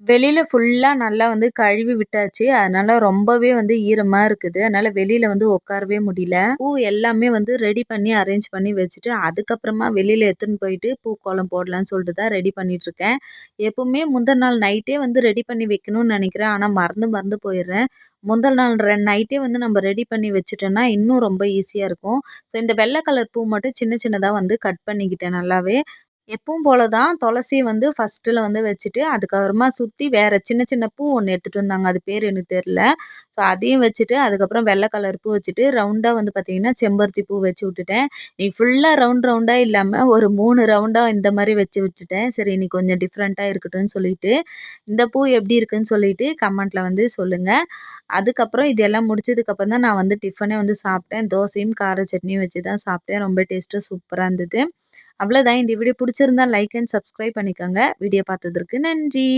வெளியில ஃபுல்லா நல்லா வந்து கழுவி விட்டாச்சு. அதனால ரொம்பவே வந்து ஈரமா இருக்குது. அதனால வெளியில வந்து உட்காரவே முடியல. பூ எல்லாமே வந்து ரெடி பண்ணி அரேஞ்ச் பண்ணி வச்சுட்டு, அதுக்கப்புறமா வெளியில எடுத்துன்னு போயிட்டு பூக்கோலம் போடலான்னு சொல்லிட்டு தான் ரெடி பண்ணிட்டுருக்கேன். எப்பவுமே முந்தின நாள் நைட்டே வந்து ரெடி பண்ணி வைக்கணும்னு நெனைக்கிறேன். ஆனா மறந்து மறந்து போயிடுறேன். முந்தல் நாள் நைட்டே வந்து நம்ம ரெடி பண்ணி வச்சுட்டோம்னா, இன்னும் ரொம்ப ஈஸியா இருக்கும். ஸோ இந்த வெள்ள கலர் பூ மட்டும் சின்ன சின்னதா வந்து கட் பண்ணிக்கிட்டேன் நல்லாவே. எப்பவும் போல தான் துளசிய வந்து ஃபர்ஸ்ட்டுல வந்து வச்சுட்டு, அதுக்கப்புறமா சுத்தி வேற சின்ன சின்ன பூ ஒண்ணு எடுத்துட்டு வந்தாங்க. அது பேர் எனக்கு தெர்ல. ஸோ அதையும் வச்சுட்டு, அதுக்கப்புறம் வெள்ள கலர் பூ வச்சுட்டு, ரவுண்டா வந்து பார்த்தீங்கன்னா, செம்பருத்தி பூ வச்சு விட்டுட்டேன். இன்னைக்கு ஃபுல்லா ரவுண்டா இல்லாம ஒரு 3 ரவுண்டா இந்த மாரி வச்சு விட்டுட்டேன். சரி இன்னைக்கு கொஞ்சம் டிஃப்ரெண்ட்டா இருக்கட்டும்னு சொல்லிட்டு, இந்த பூ எப்படி இருக்குன்னு சொல்லிட்டு கமெண்ட்ல வந்து சொல்லுங்க. அதுக்கப்புறம் இது எல்லாம் முடிச்சதுக்கப்புறம் தான் நான் வந்து டிஃபனே வந்து சாப்பிட்டேன். தோசையும், கார சட்னியும் வச்சு தான் சாப்பிட்டேன். ரொம்ப டேஸ்ட்டா சூப்பரா இருந்தது. அவ்வளோதான். இந்த வீடியோ புடிச்சிருந்தா லைக் அண்ட் சப்ஸ்கிரைப் பண்ணிக்கோங்க. வீடியோ பார்த்ததற்கு நன்றி.